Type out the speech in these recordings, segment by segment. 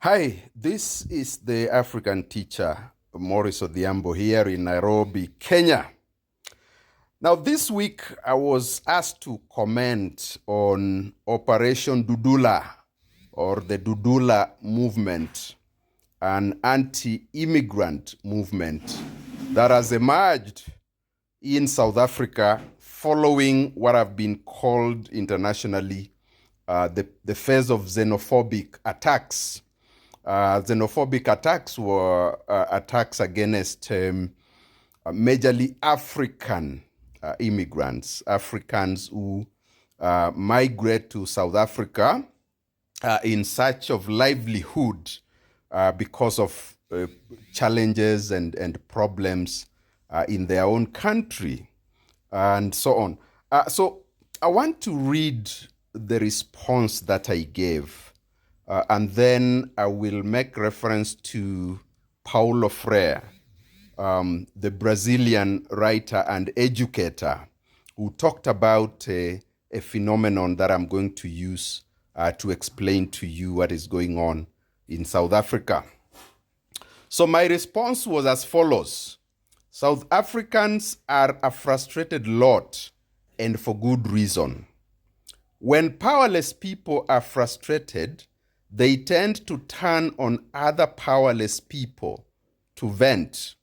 Hi, this is the African teacher, Morris Odhiambo, here in Nairobi, Kenya. Now, this week I was asked to comment on Operation Dudula, or the Dudula movement, an anti-immigrant movement that has emerged in South Africa following what have been called internationally the phase of xenophobic attacks. Xenophobic attacks were attacks against majorly African immigrants, Africans who migrate to South Africa in search of livelihood because of challenges and problems in their own country and so on. So I want to read the response that I gave. And then I will make reference to Paulo Freire, the Brazilian writer and educator, who talked about a phenomenon that I'm going to use to explain to you what is going on in South Africa. So my response was as follows. South Africans are a frustrated lot, and for good reason. When powerless people are frustrated, they tend to turn on other powerless people to vent.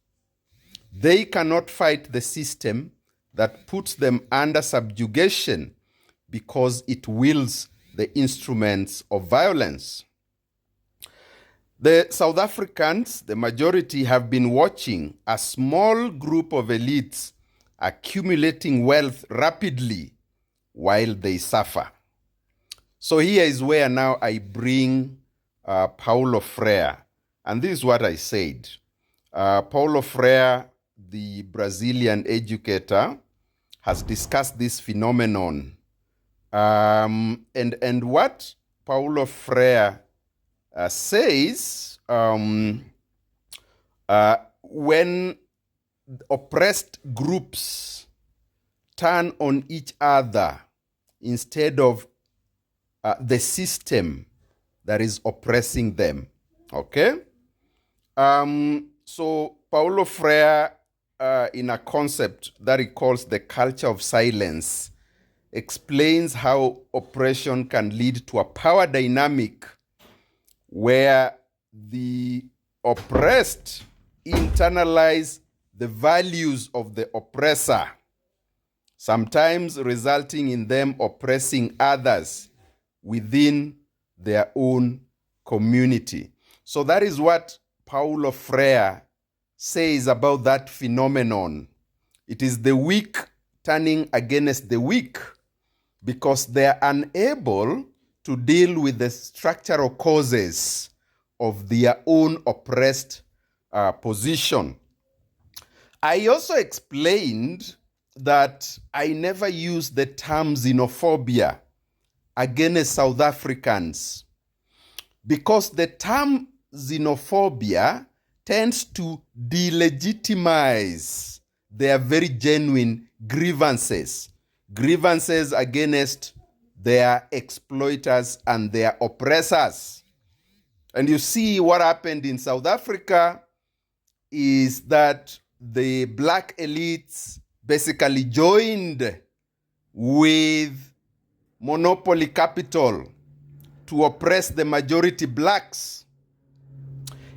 They cannot fight the system that puts them under subjugation because it wields the instruments of violence. The South Africans, the majority, have been watching a small group of elites accumulating wealth rapidly while they suffer. So here is where now I bring Paulo Freire. And this is what I said. Paulo Freire, the Brazilian educator, has discussed this phenomenon. And what Paulo Freire says, when oppressed groups turn on each other instead of the system that is oppressing them. Okay? So Paulo Freire, in a concept that he calls the culture of silence, explains how oppression can lead to a power dynamic where the oppressed internalize the values of the oppressor, sometimes resulting in them oppressing others within their own community. So that is what Paulo Freire says about that phenomenon. It is the weak turning against the weak because they are unable to deal with the structural causes of their own oppressed position. I also explained that I never use the term xenophobia against South Africans because the term xenophobia tends to delegitimize their very genuine grievances against their exploiters and their oppressors. And you see what happened in South Africa is that the black elites basically joined with monopoly capital to oppress the majority blacks.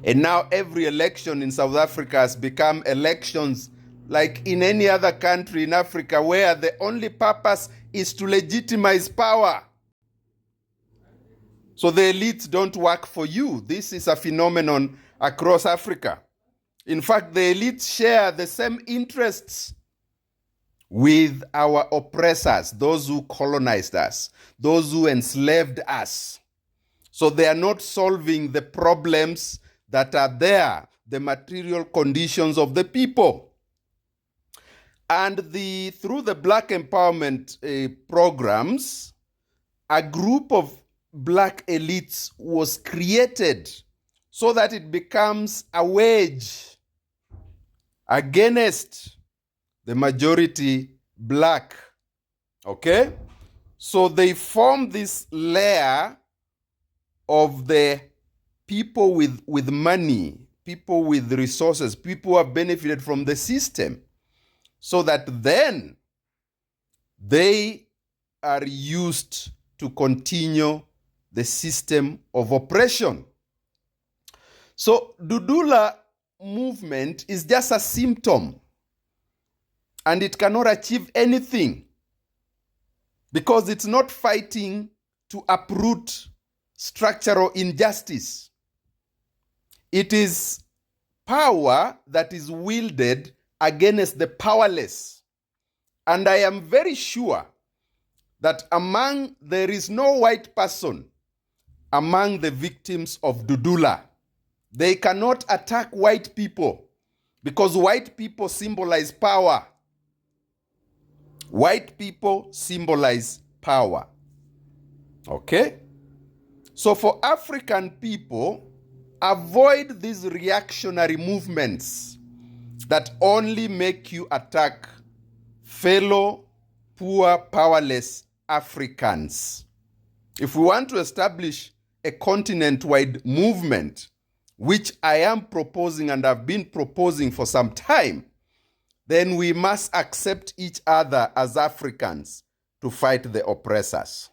And now every election in South Africa has become elections like in any other country in Africa where the only purpose is to legitimize power. So the elites don't work for you. This is a phenomenon across Africa. In fact, the elites share the same interests with our oppressors, those who colonized us, those who enslaved us. So they are not solving the problems that are there, the material conditions of the people. And through the Black empowerment programs, a group of black elites was created so that it becomes a wedge against the majority black. Okay? So they form this layer of the people with money, people with resources, people who have benefited from the system, so that then they are used to continue the system of oppression. So Dudula movement is just a symptom, and it cannot achieve anything because it's not fighting to uproot structural injustice. It is power that is wielded against the powerless. And I am very sure that there is no white person among the victims of Dudula. They cannot attack white people because white people symbolize power. White people symbolize power. Okay? So for African people, avoid these reactionary movements that only make you attack fellow poor, powerless Africans. If we want to establish a continent-wide movement, which I am proposing and have been proposing for some time, then we must accept each other as Africans to fight the oppressors.